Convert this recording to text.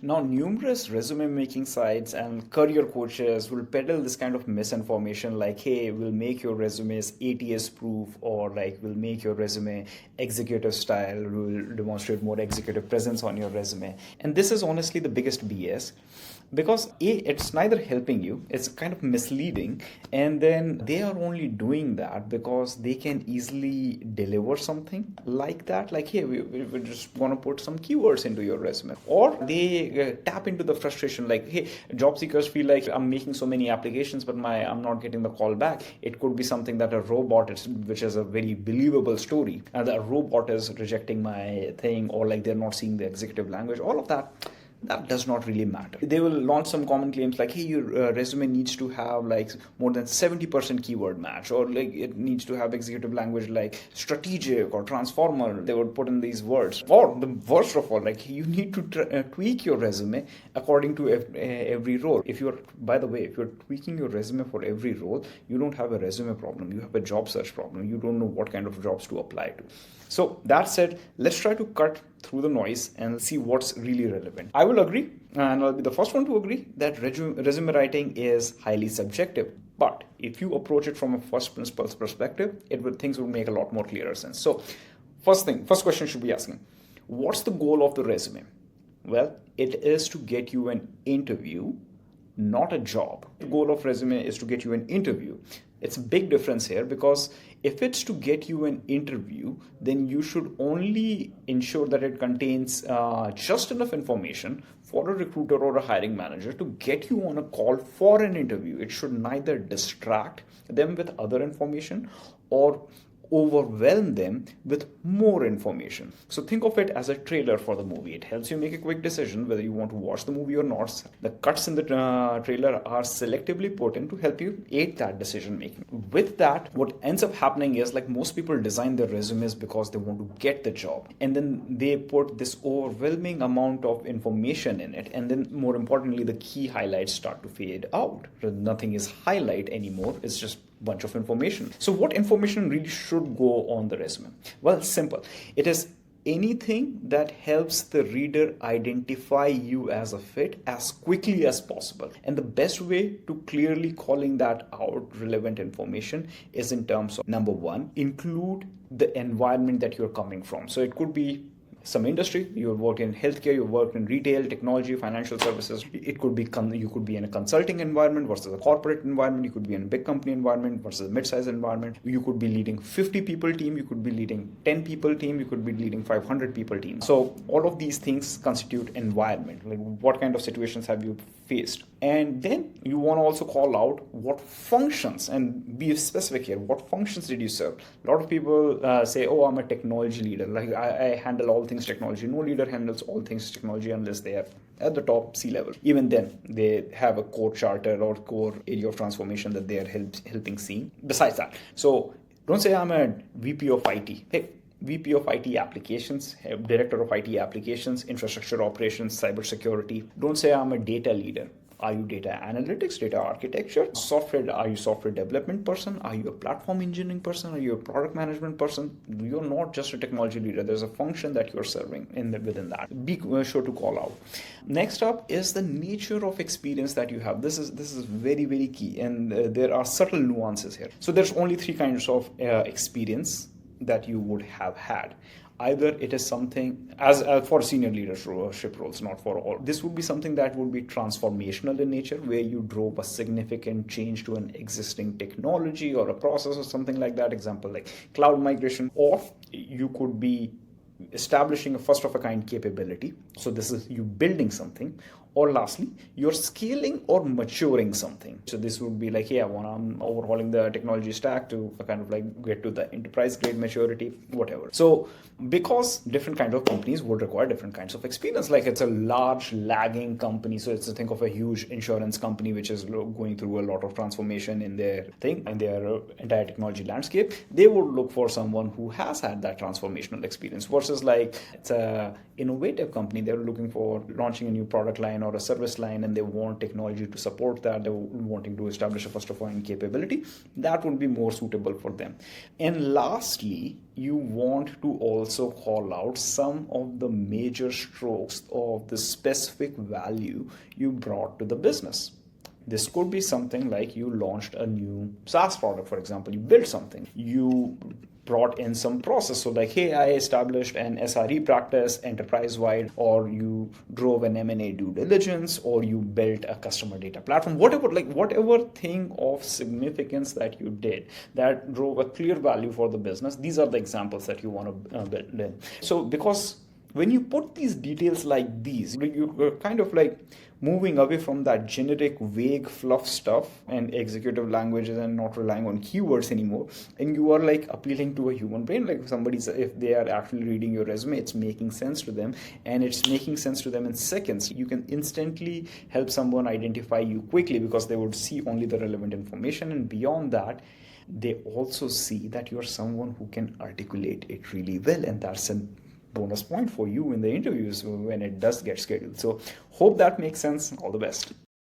Now, numerous resume making sites and career coaches will peddle this kind of misinformation like, hey, we'll make your resumes ATS proof, or like, we'll make your resume executive style, we'll demonstrate more executive presence on your resume. And this is honestly the biggest BS, because it's neither helping you, it's kind of misleading, and then they are only doing that because they can easily deliver something like that, like, hey, we just want to put some keywords into your resume. Or they tap into the frustration like, hey, job seekers feel like I'm making so many applications but I'm not getting the call back. It could be something that a robot is, which is a very believable story, and a robot is rejecting my thing, or like they're not seeing the executive language. All of that does not really matter. They will launch some common claims like, hey, your resume needs to have like more than 70% keyword match, or like it needs to have executive language like strategic or transformer. They would put in these words. Or the worst of all, like, you need to tweak your resume according to every role. By the way, if you're tweaking your resume for every role, you don't have a resume problem, you have a job search problem. You don't know what kind of jobs to apply to. So that said, let's try to cut through the noise and see what's really relevant. I will agree, and I'll be the first one to agree, that resume writing is highly subjective. But if you approach it from a first principles perspective, things will make a lot more clearer sense. So first question should be asking, what's the goal of the resume? Well, it is to get you an interview, not a job. The goal of resume is to get you an interview. It's a big difference here, because if it's to get you an interview, then you should only ensure that it contains just enough information for a recruiter or a hiring manager to get you on a call for an interview. It should neither distract them with other information or overwhelm them with more information. So think of it as a trailer for the movie. It helps you make a quick decision whether you want to watch the movie or not. The cuts in the trailer are selectively put in to help you aid that decision making. With that, what ends up happening is, like, most people design their resumes because they want to get the job, and then they put this overwhelming amount of information in it, and then more importantly, the key highlights start to fade out. Nothing is highlight anymore, it's just bunch of information. So what information really should go on the resume? Well, simple. It is anything that helps the reader identify you as a fit as quickly as possible. And the best way to clearly calling that out relevant information is in terms of, number one, include the environment that you're coming from. So it could be some industry. You work in healthcare, you work in retail, technology, financial services. It could be you could be in a consulting environment versus a corporate environment. You could be in a big company environment versus a mid-sized environment. You could be leading 50 people team. You could be leading 10 people team. You could be leading 500 people team. So all of these things constitute environment. Like, what kind of situations have you faced? And then you want to also call out what functions, and be specific here. What functions did you serve? A lot of people say, oh, I'm a technology leader. Like, I handle all things technology. No leader handles all things technology unless they are at the top C-level. Even then, they have a core charter or core area of transformation that they are helping see. Besides that, so don't say I'm a VP of IT. Hey, VP of IT applications, director of IT applications, infrastructure operations, cybersecurity. Don't say I'm a data leader. Are you data analytics, data architecture, software? Are you software development person? Are you a platform engineering person? Are you a product management person? You're not just a technology leader. There's a function that you're serving within that. Be sure to call out. Next up is the nature of experience that you have. This is very, very key, and there are subtle nuances here. So there's only three kinds of experience that you would have had. Either it is something, as for senior leadership roles, not for all. This would be something that would be transformational in nature, where you drove a significant change to an existing technology or a process or something like that. Example like cloud migration. Or you could be establishing a first of a kind capability. So this is you building something. Or lastly, you're scaling or maturing something. So this would be like, hey, I'm overhauling the technology stack to kind of like get to the enterprise grade maturity, whatever. So because different kinds of companies would require different kinds of experience, like it's a large lagging company. So it's to think of a huge insurance company which is going through a lot of transformation in their entire technology landscape. They would look for someone who has had that transformational experience, versus Suppose like it's a innovative company, they're looking for launching a new product line or a service line, and they want technology to support that. They're wanting to establish a first of all capability that would be more suitable for them. And lastly, you want to also call out some of the major strokes of the specific value you brought to the business. This could be something like you launched a new SaaS product, for example. You built something. You brought in some process. So like, hey, I established an SRE practice enterprise-wide, or you drove an M&A due diligence, or you built a customer data platform, whatever thing of significance that you did that drove a clear value for the business. These are the examples that you want to build in. So because when you put these details like these, you're kind of like moving away from that generic, vague fluff stuff and executive languages and not relying on keywords anymore. And you are like appealing to a human brain. Like if they are actually reading your resume, it's making sense to them, and it's making sense to them in seconds. You can instantly help someone identify you quickly because they would see only the relevant information. And beyond that, they also see that you're someone who can articulate it really well. And that's a bonus point for you in the interviews when it does get scheduled. So hope that makes sense. All the best.